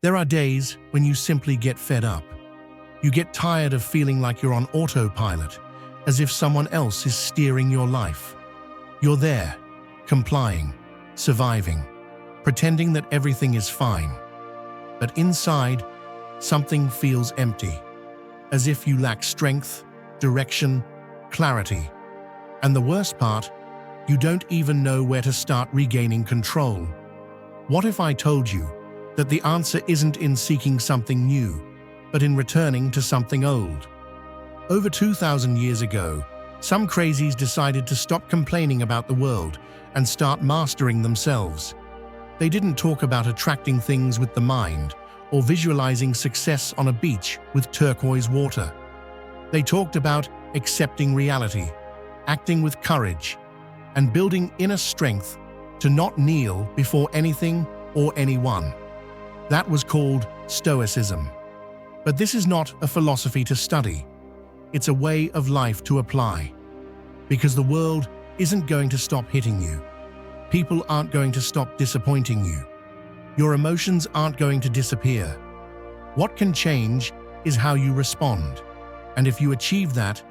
There are days when you simply get fed up. You get tired of feeling like you're on autopilot, as if someone else is steering your life. You're there, complying, surviving, pretending that everything is fine. But inside, something feels empty, as if you lack strength, direction, clarity. And the worst part, you don't even know where to start regaining control. What if I told you that the answer isn't in seeking something new, but in returning to something old? Over 2,000 years ago, some crazies decided to stop complaining about the world and start mastering themselves. They didn't talk about attracting things with the mind or visualizing success on a beach with turquoise water. They talked about accepting reality, acting with courage, and building inner strength to not kneel before anything or anyone. That was called Stoicism. But this is not a philosophy to study. It's a way of life to apply. Because the world isn't going to stop hitting you. People aren't going to stop disappointing you. Your emotions aren't going to disappear. What can change is how you respond. And if you achieve that,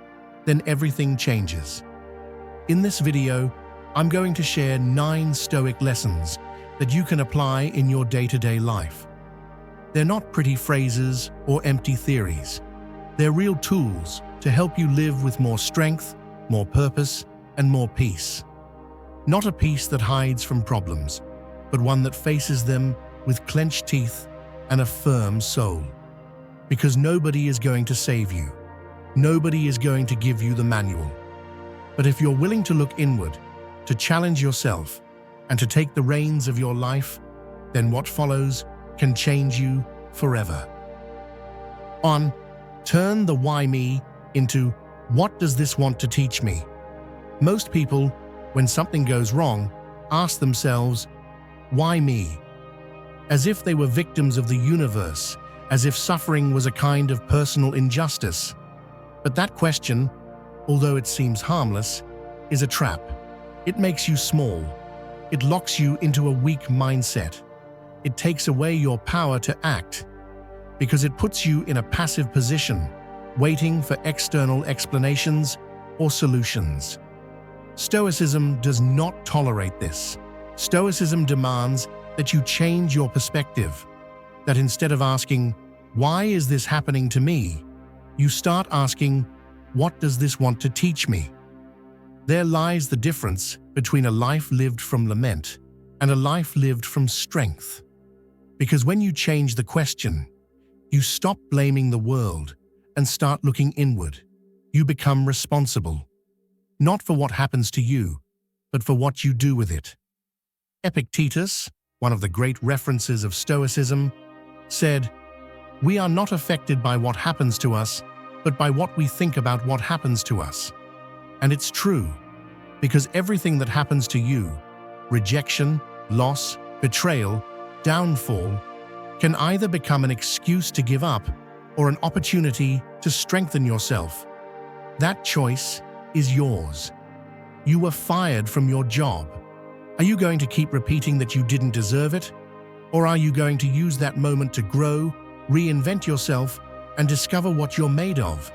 then everything changes. In this video, I'm going to share 9 Stoic lessons that you can apply in your day-to-day life. They're not pretty phrases or empty theories. They're real tools to help you live with more strength, more purpose, and more peace. Not a peace that hides from problems, but one that faces them with clenched teeth and a firm soul. Because nobody is going to save you. Nobody is going to give you the manual. But if you're willing to look inward, to challenge yourself, and to take the reins of your life, then what follows can change you forever. Turn the why me into what does this want to teach me? Most people, when something goes wrong, ask themselves, why me? As if they were victims of the universe, as if suffering was a kind of personal injustice. But that question, although it seems harmless, is a trap. It makes you small. It locks you into a weak mindset. It takes away your power to act, because it puts you in a passive position, waiting for external explanations or solutions. Stoicism does not tolerate this. Stoicism demands that you change your perspective, that instead of asking, why is this happening to me? You start asking, what does this want to teach me? There lies the difference between a life lived from lament and a life lived from strength. Because when you change the question, you stop blaming the world and start looking inward. You become responsible, not for what happens to you, but for what you do with it. Epictetus, one of the great references of Stoicism, said, "We are not affected by what happens to us, but by what we think about what happens to us." And it's true, because everything that happens to you, rejection, loss, betrayal, downfall, can either become an excuse to give up or an opportunity to strengthen yourself. That choice is yours. You were fired from your job. Are you going to keep repeating that you didn't deserve it? Or are you going to use that moment to grow, reinvent yourself, and discover what you're made of?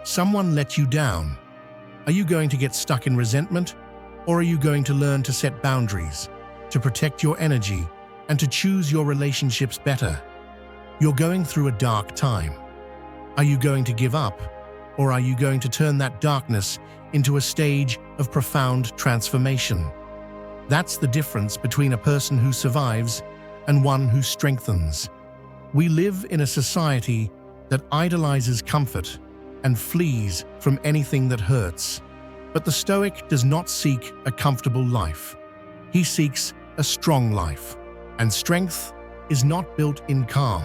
Someone let you down. Are you going to get stuck in resentment? Or are you going to learn to set boundaries, to protect your energy, and to choose your relationships better? You're going through a dark time. Are you going to give up? Or are you going to turn that darkness into a stage of profound transformation? That's the difference between a person who survives and one who strengthens. We live in a society that idolizes comfort and flees from anything that hurts. But the Stoic does not seek a comfortable life. He seeks a strong life. And strength is not built in calm.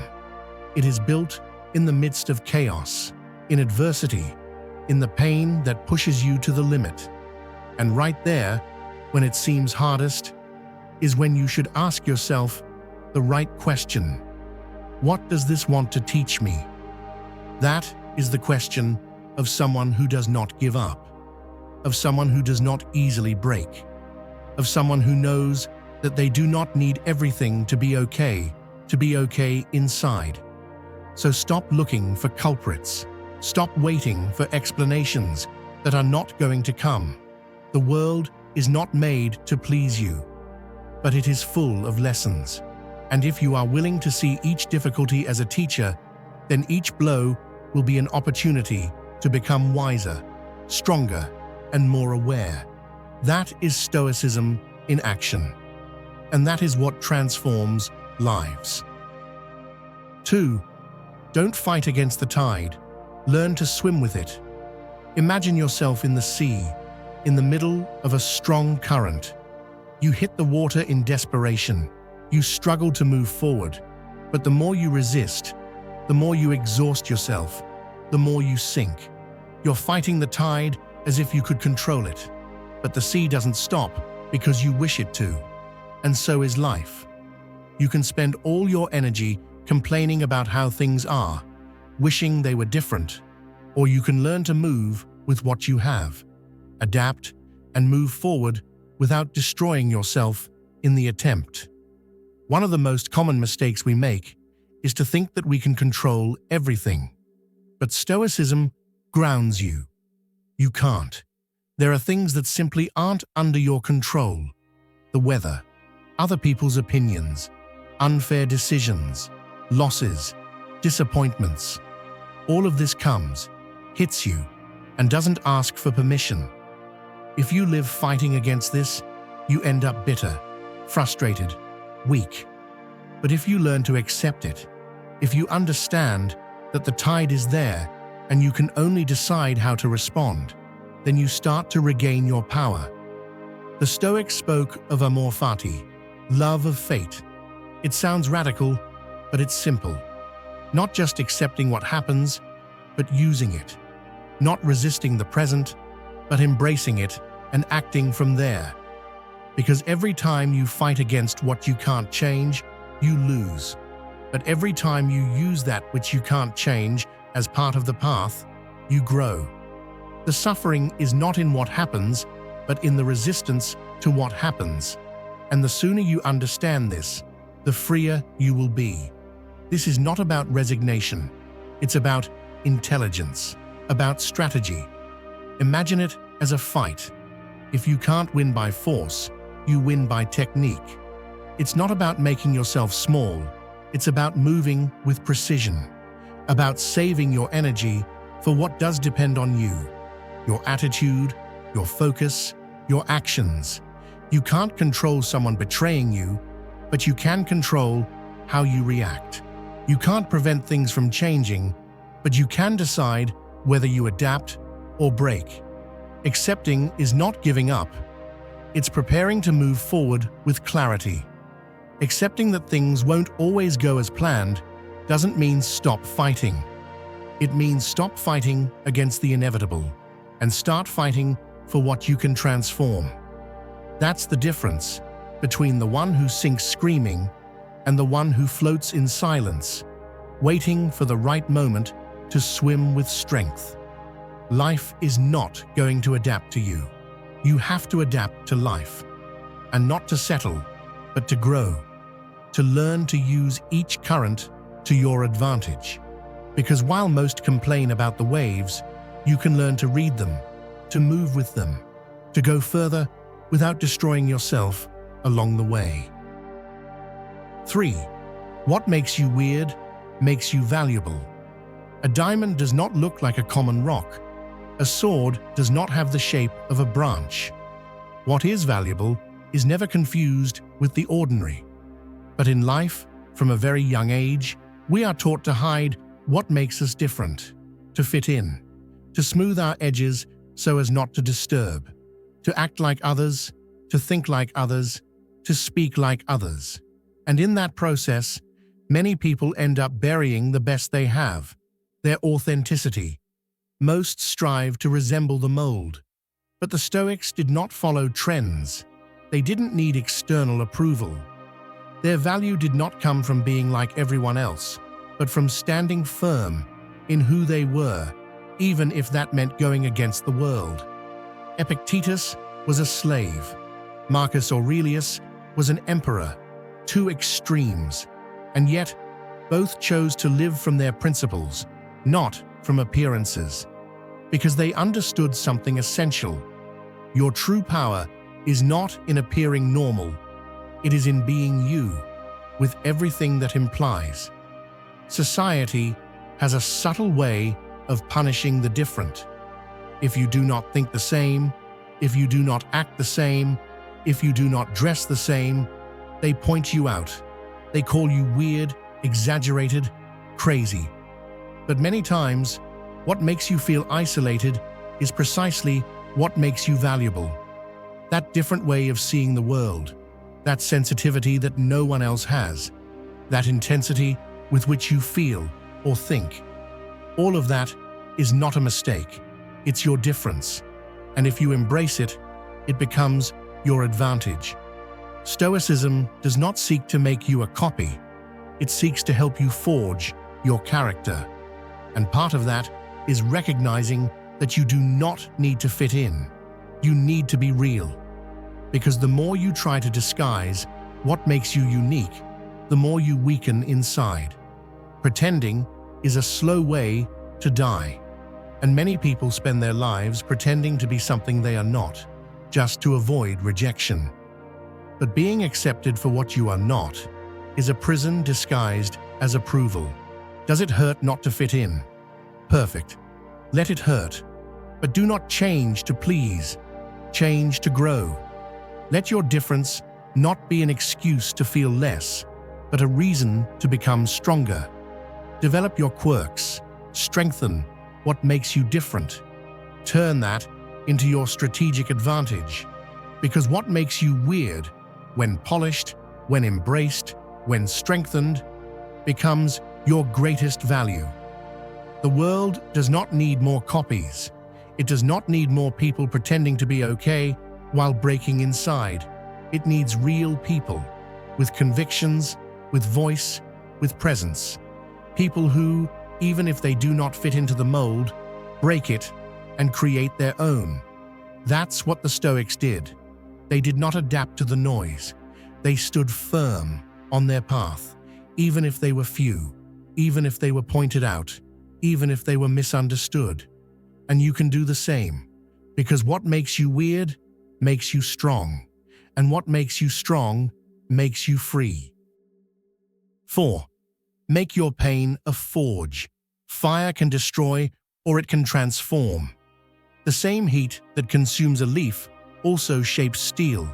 It is built in the midst of chaos, in adversity, in the pain that pushes you to the limit. And right there, when it seems hardest, is when you should ask yourself the right question. What does this want to teach me? That is the question of someone who does not give up, of someone who does not easily break, of someone who knows that they do not need everything to be okay to be okay inside. So stop looking for culprits. Stop waiting for explanations that are not going to come. The world is not made to please you, but it is full of lessons. And if you are willing to see each difficulty as a teacher, then each blow will be an opportunity to become wiser, stronger, and more aware. That is Stoicism in action. And that is what transforms lives. 2. Don't fight against the tide. Learn to swim with it. Imagine yourself in the sea, in the middle of a strong current. You hit the water in desperation. You struggle to move forward. But the more you resist, the more you exhaust yourself, the more you sink. You're fighting the tide as if you could control it. But the sea doesn't stop because you wish it to. And so is life. You can spend all your energy complaining about how things are, wishing they were different. Or you can learn to move with what you have, adapt, and move forward without destroying yourself in the attempt. One of the most common mistakes we make is to think that we can control everything. But Stoicism grounds you. You can't. There are things that simply aren't under your control. The weather, other people's opinions, unfair decisions, losses, disappointments. All of this comes, hits you, and doesn't ask for permission. If you live fighting against this, you end up bitter, frustrated, weak. But if you learn to accept it, if you understand that the tide is there and you can only decide how to respond, then you start to regain your power. The Stoics spoke of amor fati, love of fate. It sounds radical, but it's simple. Not just accepting what happens, but using it. Not resisting the present, but embracing it and acting from there. Because every time you fight against what you can't change, you lose. But every time you use that which you can't change as part of the path, you grow. The suffering is not in what happens, but in the resistance to what happens. And the sooner you understand this, the freer you will be. This is not about resignation. It's about intelligence, about strategy. Imagine it as a fight. If you can't win by force, you win by technique. It's not about making yourself small. It's about moving with precision, about saving your energy for what does depend on you, your attitude, your focus, your actions. You can't control someone betraying you, but you can control how you react. You can't prevent things from changing, but you can decide whether you adapt or break. Accepting is not giving up. It's preparing to move forward with clarity. Accepting that things won't always go as planned doesn't mean stop fighting. It means stop fighting against the inevitable and start fighting for what you can transform. That's the difference between the one who sinks screaming and the one who floats in silence, waiting for the right moment to swim with strength. Life is not going to adapt to you. You have to adapt to life, and not to settle, but to grow, to learn to use each current to your advantage. Because while most complain about the waves, you can learn to read them, to move with them, to go further without destroying yourself along the way. 3. What makes you weird makes you valuable. A diamond does not look like a common rock. A sword does not have the shape of a branch. What is valuable is never confused with the ordinary. But in life, from a very young age, we are taught to hide what makes us different, to fit in, to smooth our edges so as not to disturb, to act like others, to think like others, to speak like others. And in that process, many people end up burying the best they have, their authenticity. Most strive to resemble the mold. But the Stoics did not follow trends. They didn't need external approval. Their value did not come from being like everyone else, but from standing firm in who they were, even if that meant going against the world. Epictetus was a slave. Marcus Aurelius was an emperor, two extremes. And yet, both chose to live from their principles, not from appearances, because they understood something essential. Your true power is not in appearing normal, it is in being you, with everything that implies. Society has a subtle way of punishing the different. If you do not think the same, if you do not act the same, if you do not dress the same, they point you out. They call you weird, exaggerated, crazy. But many times, what makes you feel isolated is precisely what makes you valuable. That different way of seeing the world, that sensitivity that no one else has, that intensity with which you feel or think. All of that is not a mistake. It's your difference. And if you embrace it, it becomes your advantage. Stoicism does not seek to make you a copy. It seeks to help you forge your character. And part of that is recognizing that you do not need to fit in. You need to be real. Because the more you try to disguise what makes you unique, the more you weaken inside. Pretending is a slow way to die. And many people spend their lives pretending to be something they are not, just to avoid rejection. But being accepted for what you are not is a prison disguised as approval. Does it hurt not to fit in? Perfect. Let it hurt. But do not change to please. Change to grow. Let your difference not be an excuse to feel less, but a reason to become stronger. Develop your quirks. Strengthen what makes you different. Turn that into your strategic advantage. Because what makes you weird, when polished, when embraced, when strengthened, becomes your greatest value. The world does not need more copies. It does not need more people pretending to be okay while breaking inside. It needs real people, with convictions, with voice, with presence. People who, even if they do not fit into the mold, break it and create their own. That's what the Stoics did. They did not adapt to the noise. They stood firm on their path, even if they were few, even if they were pointed out, even if they were misunderstood. And you can do the same, because what makes you weird makes you strong, and what makes you strong makes you free. 4. Make your pain a forge. Fire can destroy or it can transform. The same heat that consumes a leaf also shapes steel.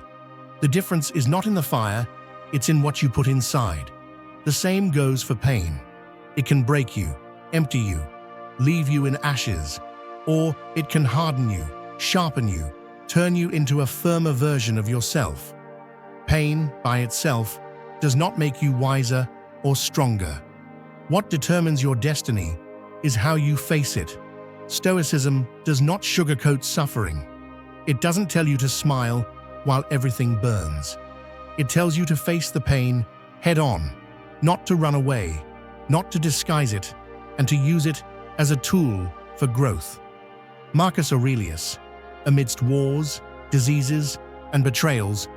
The difference is not in the fire, it's in what you put inside. The same goes for pain. It can break you, empty you, leave you in ashes, or it can harden you, sharpen you, turn you into a firmer version of yourself. Pain, by itself, does not make you wiser or stronger. What determines your destiny is how you face it. Stoicism does not sugarcoat suffering. It doesn't tell you to smile while everything burns. It tells you to face the pain head on, not to run away, not to disguise it, and to use it as a tool for growth. Marcus Aurelius, amidst wars, diseases, and betrayals,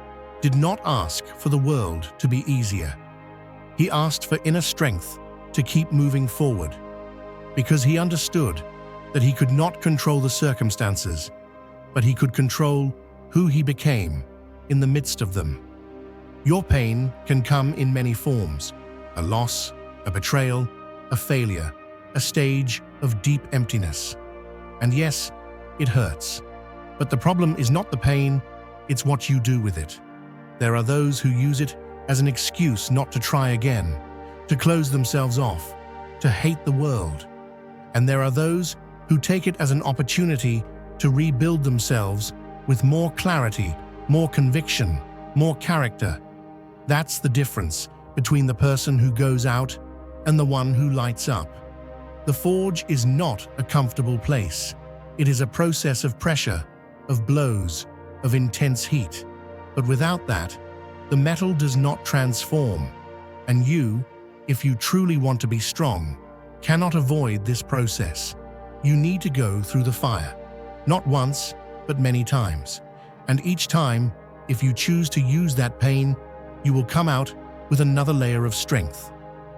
did not ask for the world to be easier. He asked for inner strength to keep moving forward, because he understood that he could not control the circumstances, but he could control who he became in the midst of them. Your pain can come in many forms: a loss, a betrayal, a failure, a stage of deep emptiness. And yes, it hurts. But the problem is not the pain, it's what you do with it. There are those who use it as an excuse not to try again, to close themselves off, to hate the world. And there are those who take it as an opportunity to rebuild themselves with more clarity, more conviction, more character. That's the difference between the person who goes out and the one who lights up. The forge is not a comfortable place. It is a process of pressure, of blows, of intense heat. But without that, the metal does not transform. And you, if you truly want to be strong, cannot avoid this process. You need to go through the fire. Not once, but many times. And each time, if you choose to use that pain, you will come out with another layer of strength.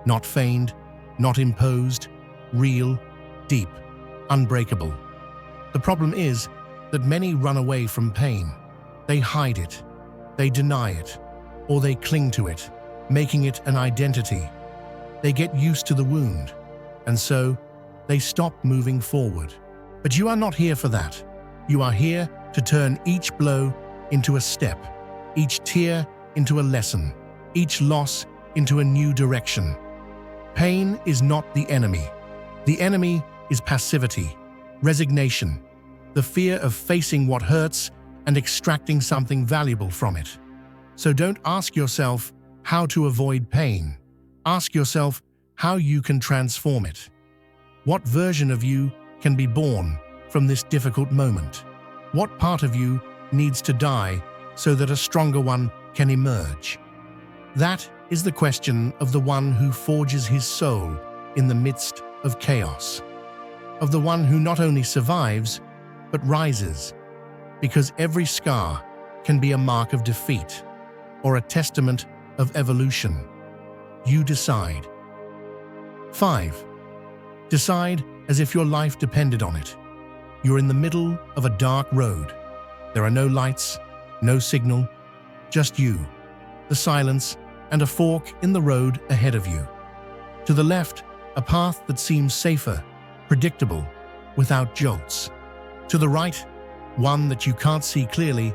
Not feigned, not imposed, real, deep, unbreakable. The problem is that many run away from pain. They hide it, they deny it, or they cling to it, making it an identity. They get used to the wound, and so they stop moving forward. But you are not here for that. You are here to turn each blow into a step, each tear into a lesson, each loss into a new direction. Pain is not the enemy. The enemy is passivity, resignation, the fear of facing what hurts and extracting something valuable from it. So don't ask yourself how to avoid pain. Ask yourself how you can transform it. What version of you can be born from this difficult moment? What part of you needs to die so that a stronger one can emerge? That is the question of the one who forges his soul in the midst of chaos, of the one who not only survives, but rises, because every scar can be a mark of defeat or a testament of evolution. You decide. 5. Decide as if your life depended on it. You're in the middle of a dark road. There are no lights, no signal, just you, the silence, and a fork in the road ahead of you. To the left, a path that seems safer, predictable, without jolts. To the right, one that you can't see clearly,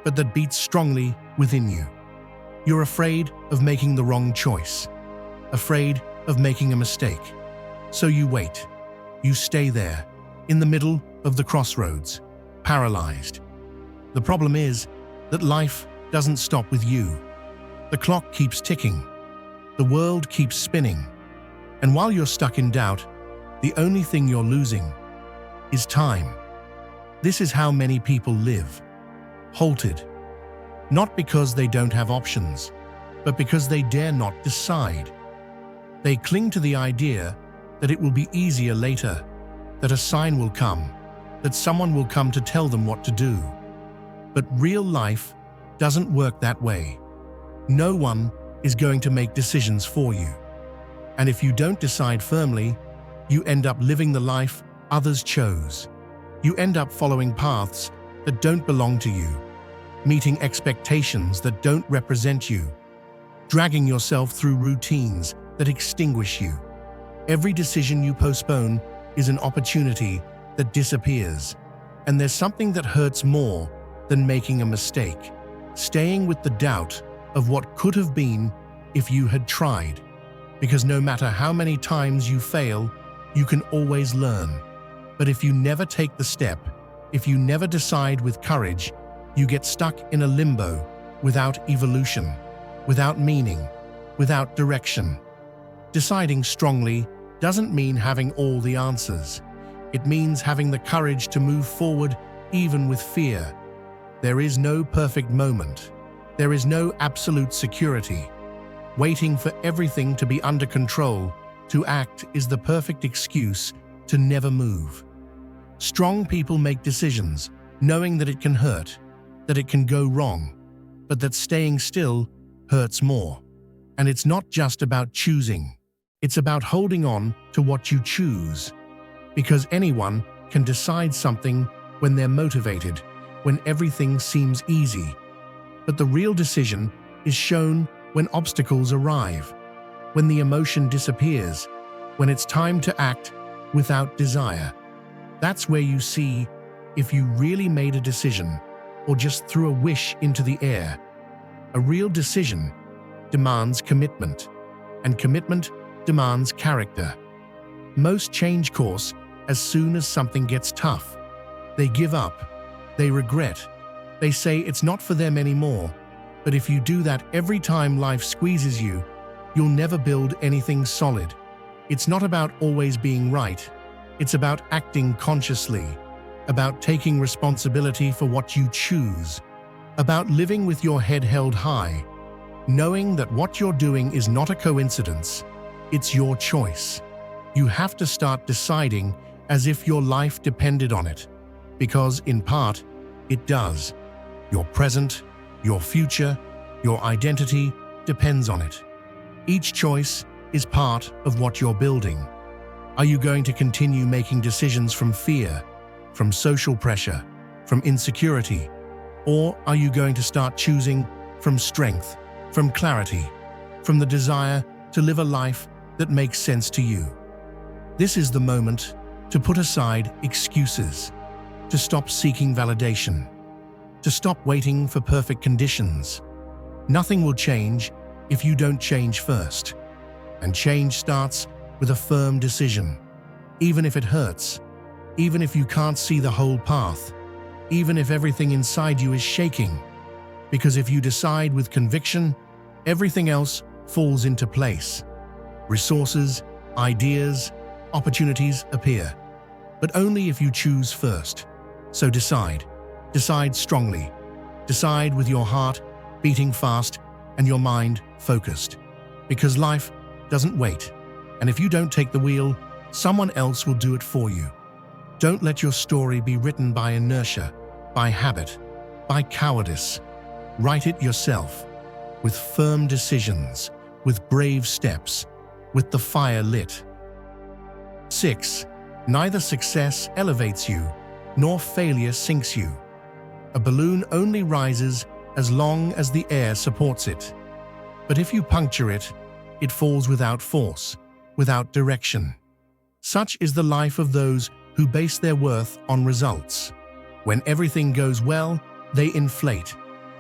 but that beats strongly within you. You're afraid of making the wrong choice, afraid of making a mistake. So you wait. You stay there, in the middle of the crossroads, paralyzed. The problem is that life doesn't stop with you. The clock keeps ticking. The world keeps spinning. And while you're stuck in doubt, the only thing you're losing is time. This is how many people live, halted, not because they don't have options, but because they dare not decide. They cling to the idea that it will be easier later, that a sign will come, that someone will come to tell them what to do. But real life doesn't work that way. No one is going to make decisions for you. And if you don't decide firmly, you end up living the life others chose. You end up following paths that don't belong to you, meeting expectations that don't represent you, dragging yourself through routines that extinguish you. Every decision you postpone is an opportunity that disappears. And there's something that hurts more than making a mistake, staying with the doubt of what could have been if you had tried. Because no matter how many times you fail, you can always learn. But if you never take the step, if you never decide with courage, you get stuck in a limbo without evolution, without meaning, without direction. Deciding strongly doesn't mean having all the answers. It means having the courage to move forward even with fear. There is no perfect moment. There is no absolute security. Waiting for everything to be under control to act is the perfect excuse to never move. Strong people make decisions, knowing that it can hurt, that it can go wrong, but that staying still hurts more. And it's not just about choosing. It's about holding on to what you choose. Because anyone can decide something when they're motivated, when everything seems easy. But the real decision is shown when obstacles arrive, when the emotion disappears, when it's time to act without desire. That's where you see if you really made a decision or just threw a wish into the air. A real decision demands commitment, and commitment demands character. Most change course as soon as something gets tough. They give up, they regret, they say it's not for them anymore. But if you do that every time life squeezes you, you'll never build anything solid. It's not about always being right. It's about acting consciously, about taking responsibility for what you choose, about living with your head held high, knowing that what you're doing is not a coincidence. It's your choice. You have to start deciding as if your life depended on it, because in part, it does. Your present, your future, your identity depends on it. Each choice is part of what you're building. Are you going to continue making decisions from fear, from social pressure, from insecurity? Or are you going to start choosing from strength, from clarity, from the desire to live a life that makes sense to you? This is the moment to put aside excuses, to stop seeking validation, to stop waiting for perfect conditions. Nothing will change if you don't change first. And change starts with a firm decision. Even if it hurts, even if you can't see the whole path, even if everything inside you is shaking. Because if you decide with conviction, everything else falls into place. Resources, ideas, opportunities appear. But only if you choose first. So decide. Decide strongly. Decide with your heart beating fast and your mind focused. Because life doesn't wait. And if you don't take the wheel, someone else will do it for you. Don't let your story be written by inertia, by habit, by cowardice. Write it yourself, with firm decisions, with brave steps, with the fire lit. 6. Neither success elevates you, nor failure sinks you. A balloon only rises as long as the air supports it. But if you puncture it, it falls without force, without direction. Such is the life of those who base their worth on results. When everything goes well, they inflate.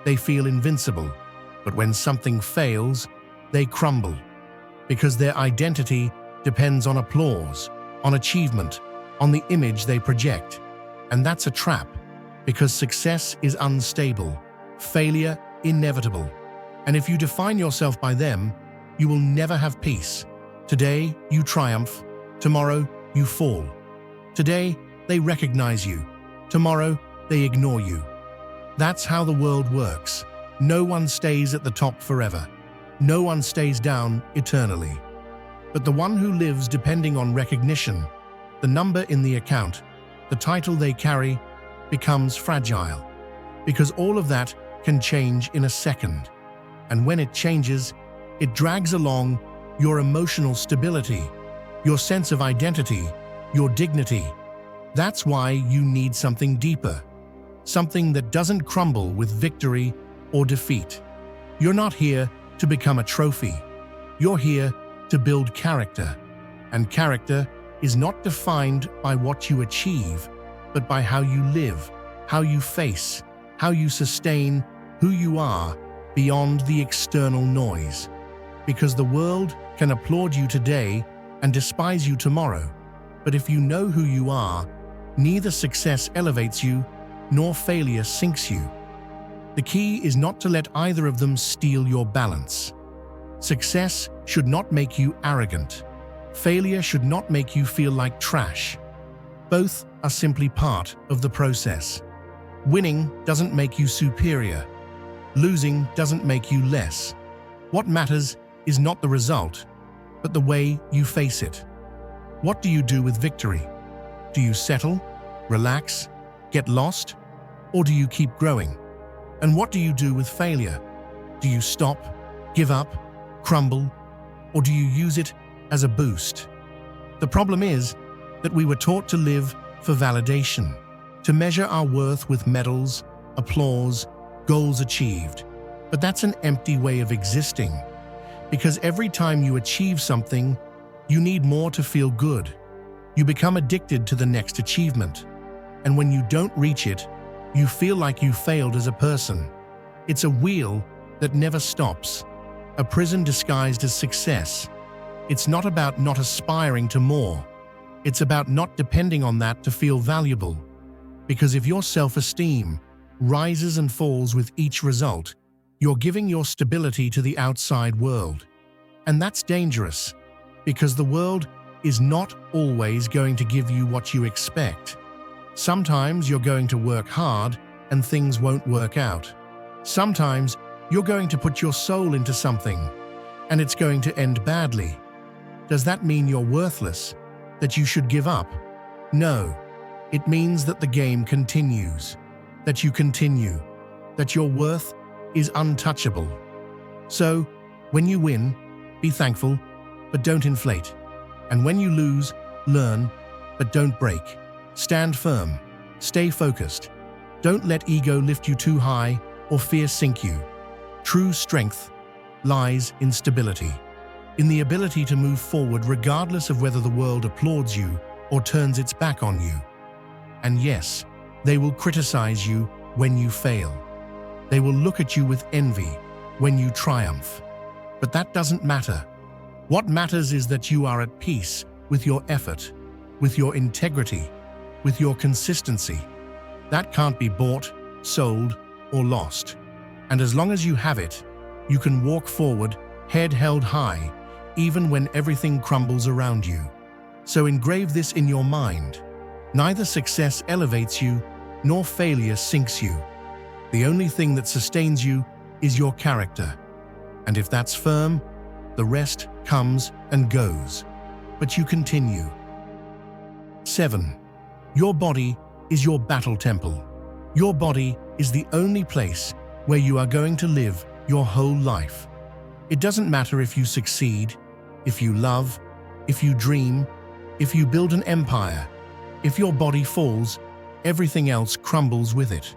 They feel invincible. But when something fails, they crumble. Because their identity depends on applause, on achievement, on the image they project. And that's a trap, because success is unstable, failure inevitable. And if you define yourself by them, you will never have peace. Today, you triumph. Tomorrow, you fall. Today, they recognize you. Tomorrow, they ignore you. That's how the world works. No one stays at the top forever. No one stays down eternally. But the one who lives depending on recognition, the number in the account, the title they carry, becomes fragile. Because all of that can change in a second. And when it changes, it drags along your emotional stability, your sense of identity, your dignity. That's why you need something deeper, something that doesn't crumble with victory or defeat. You're not here to become a trophy. You're here to build character. And character is not defined by what you achieve, but by how you live, how you face, how you sustain who you are beyond the external noise. Because the world can applaud you today and despise you tomorrow. But if you know who you are, neither success elevates you nor failure sinks you. The key is not to let either of them steal your balance. Success should not make you arrogant. Failure should not make you feel like trash. Both are simply part of the process. Winning doesn't make you superior. Losing doesn't make you less. What matters is not the result, but the way you face it. What do you do with victory? Do you settle, relax, get lost, or do you keep growing? And what do you do with failure? Do you stop, give up, crumble, or do you use it as a boost? The problem is that we were taught to live for validation, to measure our worth with medals, applause, goals achieved. But that's an empty way of existing, because every time you achieve something, you need more to feel good. You become addicted to the next achievement. And when you don't reach it, you feel like you failed as a person. It's a wheel that never stops, a prison disguised as success. It's not about not aspiring to more. It's about not depending on that to feel valuable. Because if your self-esteem rises and falls with each result, you're giving your stability to the outside world. And that's dangerous, because the world is not always going to give you what you expect. Sometimes you're going to work hard and things won't work out. Sometimes you're going to put your soul into something and it's going to end badly. Does that mean you're worthless? That you should give up? No. It means that the game continues, that you continue, that your worth is untouchable. So, when you win, be thankful, but don't inflate. And when you lose, learn, but don't break. Stand firm. Stay focused. Don't let ego lift you too high or fear sink you. True strength lies in stability, in the ability to move forward regardless of whether the world applauds you or turns its back on you. And yes, they will criticize you when you fail. They will look at you with envy when you triumph. But that doesn't matter. What matters is that you are at peace with your effort, with your integrity, with your consistency. That can't be bought, sold, or lost. And as long as you have it, you can walk forward, head held high, even when everything crumbles around you. So engrave this in your mind. Neither success elevates you, nor failure sinks you. The only thing that sustains you is your character. And if that's firm, the rest comes and goes. But you continue. 7. Your body is your battle temple. Your body is the only place where you are going to live your whole life. It doesn't matter if you succeed, if you love, if you dream, if you build an empire. If your body falls, everything else crumbles with it.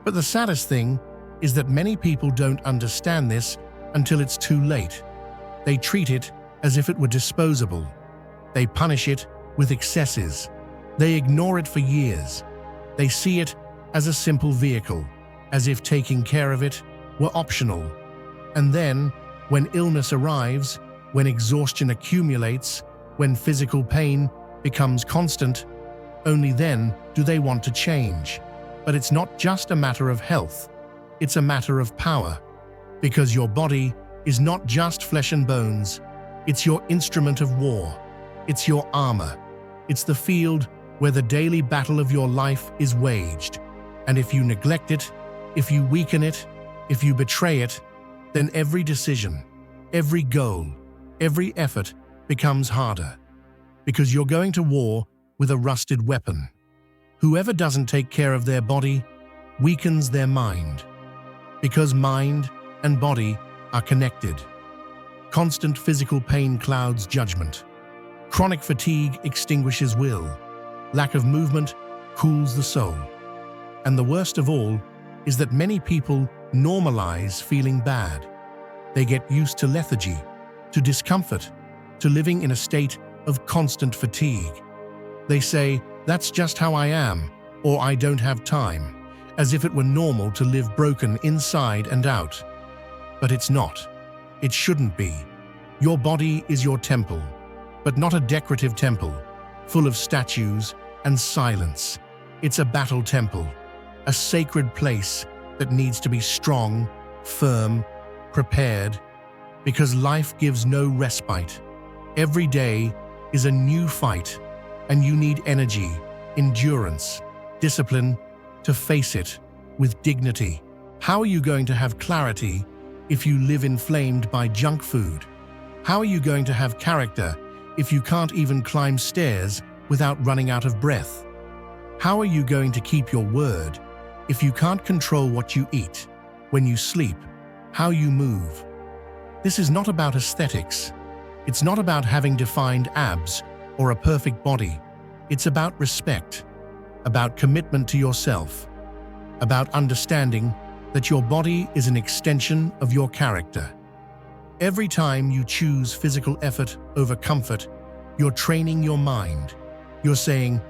But the saddest thing is that many people don't understand this until it's too late. They treat it as if it were disposable. They punish it with excesses. They ignore it for years. They see it as a simple vehicle, as if taking care of it were optional. And then, when illness arrives, when exhaustion accumulates, when physical pain becomes constant, only then do they want to change. But it's not just a matter of health, it's a matter of power. Because your body is not just flesh and bones, it's your instrument of war, it's your armor, it's the field where the daily battle of your life is waged. And if you neglect it, if you weaken it, if you betray it, then every decision, every goal, every effort becomes harder. Because you're going to war with a rusted weapon. Whoever doesn't take care of their body weakens their mind. Because mind and body are connected. Constant physical pain clouds judgment. Chronic fatigue extinguishes will. Lack of movement cools the soul. And the worst of all is that many people normalize feeling bad. They get used to lethargy, to discomfort, to living in a state of constant fatigue. They say, "That's just how I am," or "I don't have time," as if it were normal to live broken inside and out. But it's not. It shouldn't be. Your body is your temple, but not a decorative temple, full of statues and silence. It's a battle temple, a sacred place that needs to be strong, firm, prepared, because life gives no respite. Every day is a new fight, and you need energy, endurance, discipline to face it with dignity. How are you going to have clarity if you live inflamed by junk food? How are you going to have character if you can't even climb stairs without running out of breath? How are you going to keep your word if you can't control what you eat, when you sleep, how you move? This is not about aesthetics. It's not about having defined abs or a perfect body. It's about respect, about commitment to yourself, about understanding that your body is an extension of your character. Every time you choose physical effort over comfort, you're training your mind. You're saying,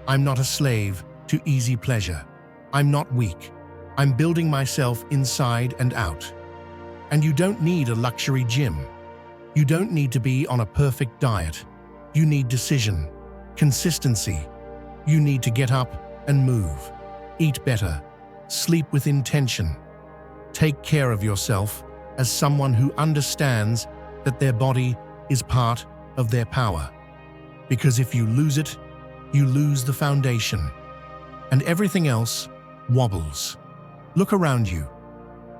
"I'm not a slave to easy pleasure. I'm not weak. I'm building myself inside and out." And you don't need a luxury gym. You don't need to be on a perfect diet. You need decision, consistency. You need to get up and move, eat better, sleep with intention. Take care of yourself as someone who understands that their body is part of their power. Because if you lose it, you lose the foundation, and everything else wobbles. Look around you.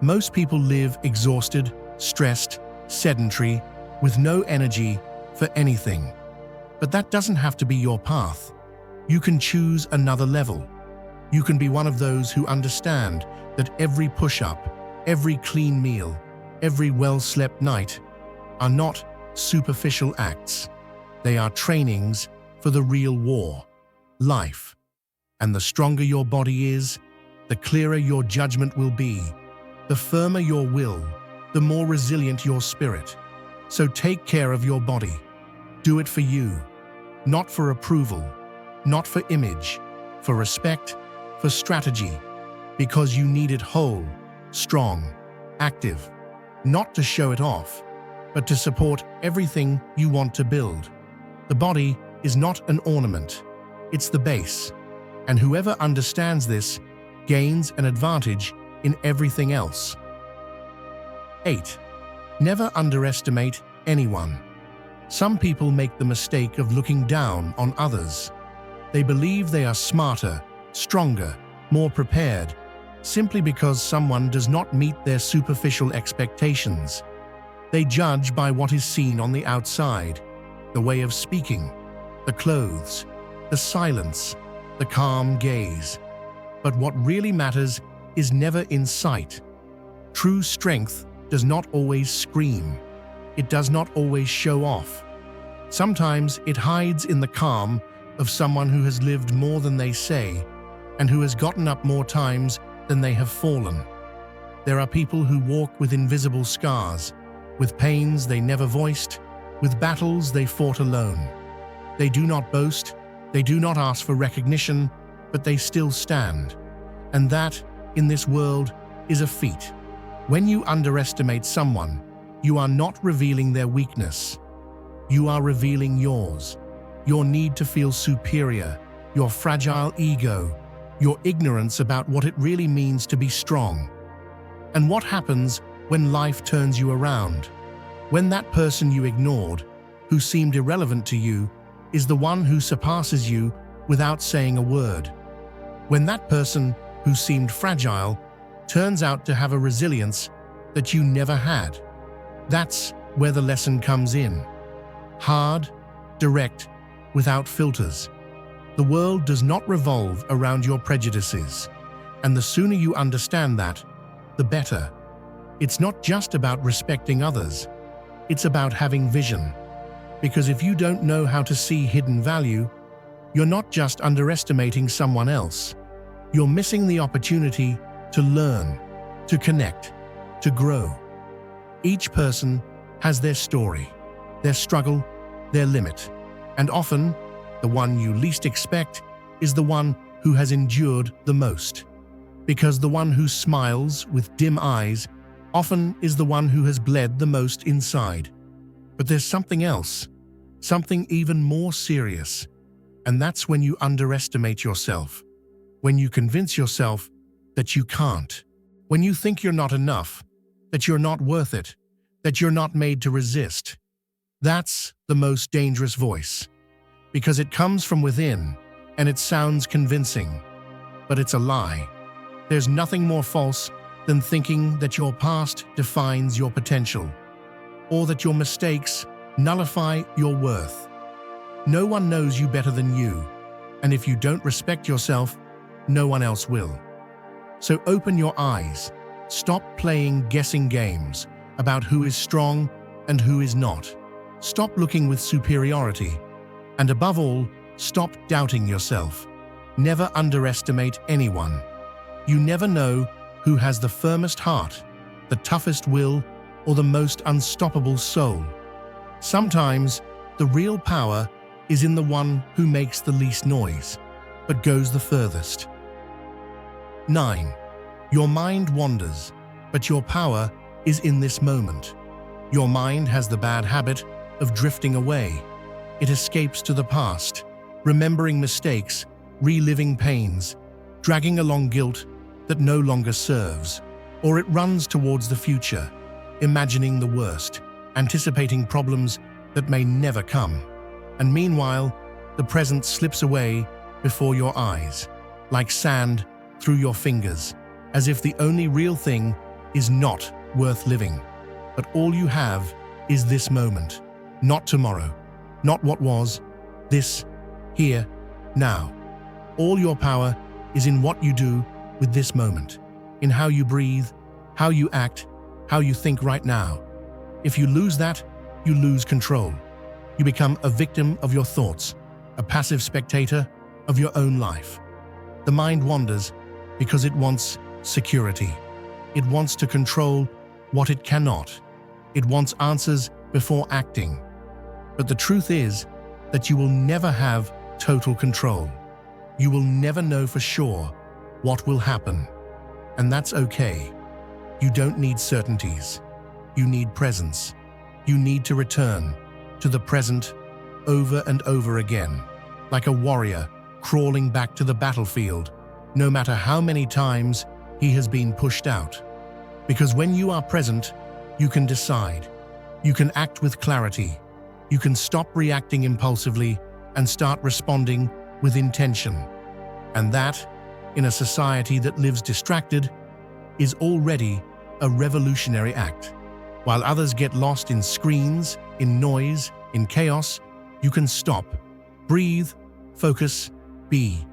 Most people live exhausted, stressed, sedentary, with no energy for anything. But that doesn't have to be your path. You can choose another level. You can be one of those who understand that every push-up, every clean meal, every well-slept night are not superficial acts. They are trainings for the real war, life. And the stronger your body is, the clearer your judgment will be. The firmer your will, the more resilient your spirit. So take care of your body. Do it for you, not for approval, not for image, for respect, for strategy, because you need it whole, strong, active, not to show it off, but to support everything you want to build. The body is not an ornament, it's the base, and whoever understands this gains an advantage in everything else. 8. Never underestimate anyone. Some people make the mistake of looking down on others. They believe they are smarter, stronger, more prepared, simply because someone does not meet their superficial expectations. They judge by what is seen on the outside, the way of speaking, the clothes, the silence, the calm gaze. But what really matters is never in sight. True strength does not always scream. It does not always show off. Sometimes it hides in the calm of someone who has lived more than they say and who has gotten up more times than they have fallen. There are people who walk with invisible scars, with pains they never voiced, with battles they fought alone. They do not boast, they do not ask for recognition, but they still stand. And that, in this world, is a feat. When you underestimate someone, you are not revealing their weakness. You are revealing yours, your need to feel superior, your fragile ego, your ignorance about what it really means to be strong. And what happens when life turns you around? When that person you ignored, who seemed irrelevant to you, is the one who surpasses you without saying a word. When that person who seemed fragile turns out to have a resilience that you never had. That's where the lesson comes in. Hard, direct, without filters. The world does not revolve around your prejudices, and the sooner you understand that, the better. It's not just about respecting others, it's about having vision. Because if you don't know how to see hidden value, you're not just underestimating someone else. You're missing the opportunity to learn, to connect, to grow. Each person has their story, their struggle, their limit, and often, the one you least expect is the one who has endured the most. Because the one who smiles with dim eyes often is the one who has bled the most inside. But there's something else, something even more serious, and that's when you underestimate yourself. When you convince yourself that you can't. When you think you're not enough, that you're not worth it, that you're not made to resist. That's the most dangerous voice. Because it comes from within, and it sounds convincing. But it's a lie. There's nothing more false than thinking that your past defines your potential, or that your mistakes nullify your worth. No one knows you better than you, and if you don't respect yourself, no one else will. So open your eyes. Stop playing guessing games about who is strong and who is not. Stop looking with superiority. And above all, stop doubting yourself. Never underestimate anyone. You never know who has the firmest heart, the toughest will, or the most unstoppable soul. Sometimes, the real power is in the one who makes the least noise, but goes the furthest. 9. Your mind wanders, but your power is in this moment. Your mind has the bad habit of drifting away. It escapes to the past, remembering mistakes, reliving pains, dragging along guilt that no longer serves. Or it runs towards the future, imagining the worst, anticipating problems that may never come. And meanwhile, the present slips away before your eyes, like sand through your fingers, as if the only real thing is not worth living. But all you have is this moment, not tomorrow, not what was, this, here, now. All your power is in what you do with this moment, in how you breathe, how you act, how you think right now. If you lose that, you lose control. You become a victim of your thoughts, a passive spectator of your own life. The mind wanders because it wants security. It wants to control what it cannot. It wants answers before acting. But the truth is that you will never have total control. You will never know for sure what will happen. And that's okay. You don't need certainties. You need presence. You need to return to the present over and over again, like a warrior crawling back to the battlefield, no matter how many times he has been pushed out. Because when you are present, you can decide. You can act with clarity. You can stop reacting impulsively and start responding with intention. And that, in a society that lives distracted, is already a revolutionary act. While others get lost in screens, in noise, in chaos, you can stop, breathe, focus, be.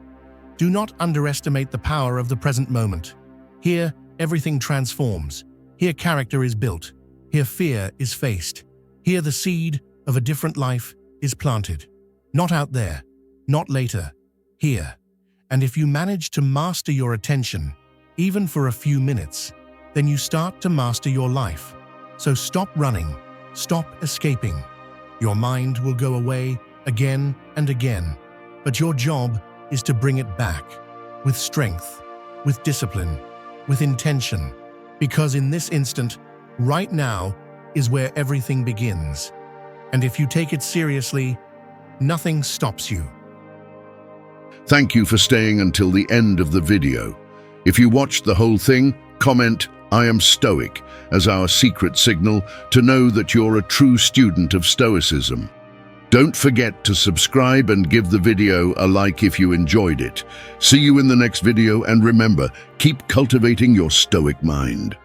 Do not underestimate the power of the present moment. Here, everything transforms. Here, character is built. Here, fear is faced. Here, the seed of a different life is planted. Not out there, not later, here. And if you manage to master your attention, even for a few minutes, then you start to master your life. So stop running, stop escaping. Your mind will go away again and again, but your job is to bring it back with strength, with discipline, with intention. Because in this instant, right now, is where everything begins. And if you take it seriously, nothing stops you. Thank you for staying until the end of the video. If you watched the whole thing, comment "I am Stoic" as our secret signal to know that you're a true student of Stoicism. Don't forget to subscribe and give the video a like if you enjoyed it. See you in the next video, and remember, keep cultivating your Stoic mind.